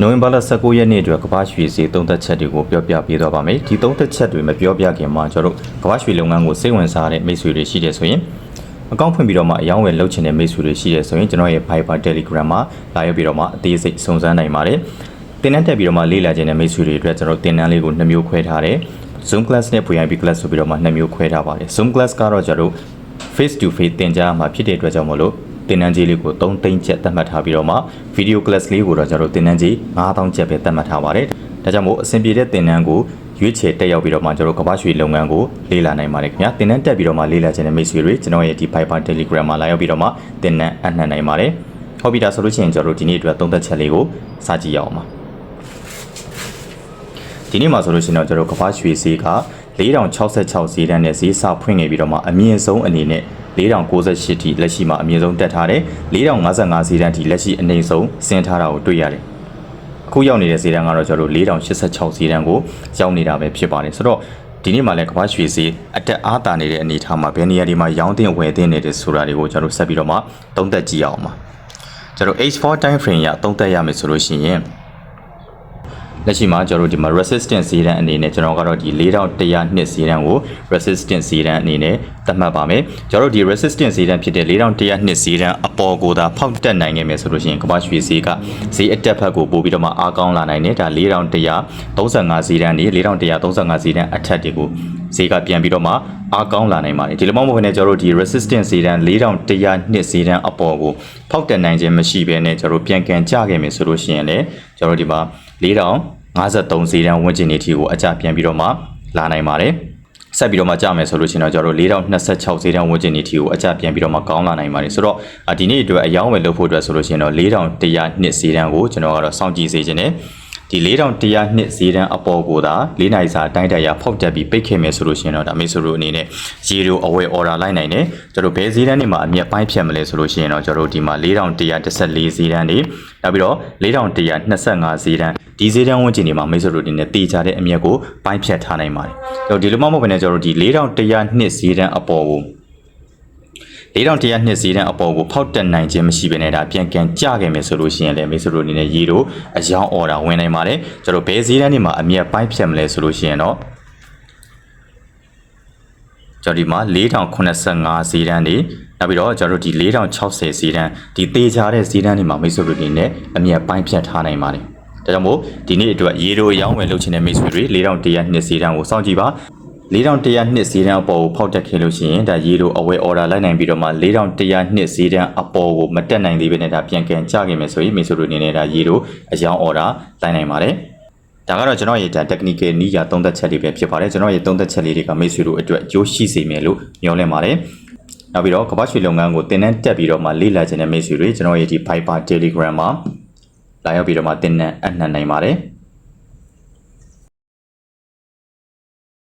နိုဝင်ဘာလ19ရက်နေ့အတွက်ကမ္ဘာရွှေဈေးသုံးသက်ချက်တွေကိုပြောပြပေးသွားပါမယ်ဒီသုံးသက်ချက်တွေမပြောပြခင်မှာကျွန်တော်တို့ကမ္ဘာရွှေလုပ်ငန်းကိုစိတ်ဝင်စားတဲ့မိတ်ဆွေတွေရှိတယ်ဆိုရင်အကောင့်ဖွင့်ပြီးတော့မှအယောင်းဝယ်လုပ်ချင်တဲ့မိတ်ဆွေတွေရှိတယ်ဆိုရင်ကျွန်တော်ရဲ့ Viber Telegram မှာလာရောက်ပြီးတော့မှအသေးစိတ်စုံစမ်းနိုင်ပါတယ်တင်နန်းတက်ပြီးတော့မှလေ့လာခြင်းတဲ့မိတ်ဆွေတွေအတွက်ကျွန်တော်တင်နန်းလေးကို2မျိုးခွဲထားတယ် Zoom class နဲ့ VIP class ဆိုပြီးတော့မှ2မျိုးခွဲထားပါတယ် Zoom class ကတော့ကျွန်တော် face to face တင်ကြားမှာဖြစ်တဲ့အတွက်ကြောင့်မလို့တင်နန်းကြီးလေးကို3သိန်းကျပ်သတ်မှတ်ထားပြီးတော့မှ video class လေးကိုတော့ကျွန်တော်တင်နန်းကြီး9000ကျပ်ပဲသတ်မှတ်ထားပါတယ်ဒါကြောင့်မို့အဆင်ပြေတဲ့တင်နန်းကိုရွေးချယ်တက်ရောက်ပြီးတော့မှကျွန်တော်ကမ္ဘာရွှေလုပ်ငန်းကိုလေ့လာနိုင်ပါတယ်ခင်ဗျာတင်နန်းတက်ပြီးတော့မှလေ့လာခြင်းတဲ့မိတ်ဆွေတွေကျွန်တော်ရဲ့ဒီ Viber Telegram မှာလာရောက်ပြီးတော့မှတင်နန်းအနှံ့နိုင်ပါတယ်ဟုတ်ပြီဒါဆိုလို့ရှိရင်ကျွန်တော်ဒီနေ့အတွက်သုံးသက်ချက်လေးကိုစကြည့်ရအောင်ပါဒီနေ့မှာဆိုလို့ရှိရင်တော့ကျွန်တော်ကမ္ဘာရွှေဈေးက4066ဈေးတန်းနဲ့ဈေးစဖွင့်နေပြီးတော့မှအမြင့်ဆုံးအနေနဲ့4098ထိလက်ရှိမှာအမြင့်ဆုံးတက်ထားတယ်4055ဈေးတန်းထိလက်ရှိအနိမ့်ဆုံးဆင်းထားတာကိုတွေ့ရတယ်အခုရောက်နေတဲ့ဈေးတန်းကတော့ကျွန်တော်တို့4086ဈေးတန်းကိုရောက်နေတာပဲဖြစ်ပါတယ်ဆိုတော့ဒီနေ့မှာလည်းကမ္ဘာရွှေဈေးအတက်အားတာနေတဲ့အနေအထားမှာဘယ်နေရာဒီမှာရောင်းတင်ဝယ်တင်နေတယ်ဆိုတာတွေကိုကျွန်တော်ဆက်ပြီးတော့မှသုံးသပ်ကြည့်အောင်ပါကျွန်တော် H4 time frame ရသုံးသပ်ရမယ်ဆိုလို့ရှိရင်လက်ရှိမှာကျွန်တော်တို့ဒီမှာ resistance ဈေးတန်းအနေနဲ့ကျွန်တော်ကတော့ဒီ4100နှစ်ဈေးတန်းကို resistance ဈေးတန်းအနေနဲ့သတ်မှတ်ပါမယ်ကျွန်တော်တို့ဒီ resistance ဈေးတန်းဖြစ်တဲ့4100နှစ်ဈေးတန်းအပေါ်ကိုသာဖောက်တက်နိုင်ခဲ့မယ်ဆိုလို့ရှိရင်ကမ္ဘာရွှေဈေးကဈေးအတက်ဘက်ကိုပို့ပြီးတော့မှအားကောင်းလာနိုင်တယ်ဒါ4135ဈေးတန်းနေ4135ဈေးတန်းအထက်တွေကိုဈေးကပြန်ပြီးတော့မှအားကောင်းလာနိုင်ပါတယ်ဒီလိုမှမဟုတ်ဘဲနဲ့ကျွန်တော်တို့ဒီ resistance ဈေးတန်း4100နှစ်ဈေးတန်းအပေါ်ကိုဖောက်တက်နိုင်ခြင်းမရှိဘဲနဲ့ကျွန်တော်တို့ပြန်ကန်ကျခဲ့မယ်ဆိုလို့ရှိရင်လည်းကျွန်တော်တို့ဒီမှာ4053ဈေးတန်းဝန်းကျင်နေတီကိုအကြပြန်ပြီးတော့မှလာနိုင်ပါတယ်ဆက်ပြီးတော့မှကြာမယ်ဆိုလို့ရှိရင်တော့ကျွန်တော်တို့4026ဈေးတန်းဝန်းကျင်နေတီကိုအကြပြန်ပြီးတော့မှကောင်းလာနိုင်ပါတယ်ဆိုတော့ဒီနေ့အတွက်အယောင်းဝယ်လုပ်ဖို့အတွက်ဆိုလို့ရှိရင်တော့4100နှစ်ဈေးတန်းကိုကျွန်တော်ကတော့စောင့်ကြည့်စေချင်တယ်ဒီ4100နှစ်ဈေးတန်းအပေါ်ကိုသာ4နိုင်စာတိုင်းတက်ရဖောက်တက်ပြီးပိတ်ခဲ့မယ်ဆိုလို့ရှိရင်တော့ဒါမေဆိုလို့အနေနဲ့ရေတို့အဝယ်အော်ဒါလိုက်နိုင်တယ်ကျွန်တော်ဘယ်ဈေးတန်းတွေမှာအမြတ်ပိုင်းဖြတ်မလဲဆိုလို့ရှိရင်တော့ကျွန်တော်ဒီမှာ4114ဈေးတန်းတွေနောက်ပြီးတော့4125ဈေးတန်းဒီဈေးတန်းဝန်းကျင်တွေမှာမိတ်ဆွေတို့အနေနဲ့တေချာတဲ့အမြတ်ကိုပိုင်းဖြတ်ထားနိုင်ပါတယ်ကျွန်တော်ဒီလိုမှမဟုတ်ဘဲနဲ့ကျွန်တော်ဒီ4100နှစ်ဈေးတန်းအပေါ်ကို4100နှစ်ဈေးတန်းအပေါ်ကိုဖောက်တက်နိုင်ခြင်းမရှိဘဲနဲ့ဒါပြန်ကန်ကျခဲ့မယ်ဆိုလို့ရှိရင်လည်းမိတ်ဆွေတို့အနေနဲ့ရေတို့အယောင်းအော်ဒါဝင်နိုင်ပါတယ်ကျွန်တော်ဘယ်ဈေးတန်းတွေမှာအမြတ်ပိုင်းဖြတ်မလဲဆိုလို့ရှိရင်တော့ကျွန်တော်ဒီမှာ4085ဈေးတန်းတွေနောက်ပြီးတော့ကျွန်တော်တို့ဒီ4060ဈေးတန်းဒီတေချာတဲ့ဈေးတန်းတွေမှာမိတ်ဆွေတို့အနေနဲ့အမြတ်ပိုင်းဖြတ်ထားနိုင်ပါတယ်ဒါကြောင့်မို့ဒီနေ့အတွက်ရေတို့အယောင်းဝယ်လုပ်ချင်တဲ့မိတ်ဆွေတွေ4100နှစ်ဈေးတန်းကိုစောင့်ကြည့်ပါ4100နှစ်ဈေးတန်းအပေါ်ကိုဖောက်တက်ခဲ့လို့ရှိရင်ဒါရေတို့အဝယ်အော်ဒါလိုက်နိုင်ပြီးတော့မှ4100နှစ်ဈေးတန်းအပေါ်ကိုမတက်နိုင်သေးဘဲနဲ့ဒါပြန်ကန်ကျခဲ့မယ်ဆိုရင်မိတ်ဆွေတို့အနေနဲ့ဒါရေတို့အယောင်းအော်ဒါလိုက်နိုင်ပါတယ်ဒါကတော့ကျွန်တော်ရဲ့ technical နည်းရသုံးသက်ချက်တွေပဲဖြစ်ပါတယ်ကျွန်တော်ရဲ့သုံးသက်ချက်လေးတွေကမိတ်ဆွေတို့အတွက်အကျိုးရှိစေမယ်လို့မျှော်လင့်ပါတယ်နောက်ပြီးတော့ကမ္ဘာရွှေလုပ်ငန်းကိုတင်နန်းတက်ပြီးတော့မှလေ့လာခြင်းတဲ့မိတ်ဆွေတွေကျွန်တော်ရဲ့ဒီ Viber Telegram မှာလာရောက်ပြီးတော့မှတင်နန်းအနှံ့နိုင်ပါတယ်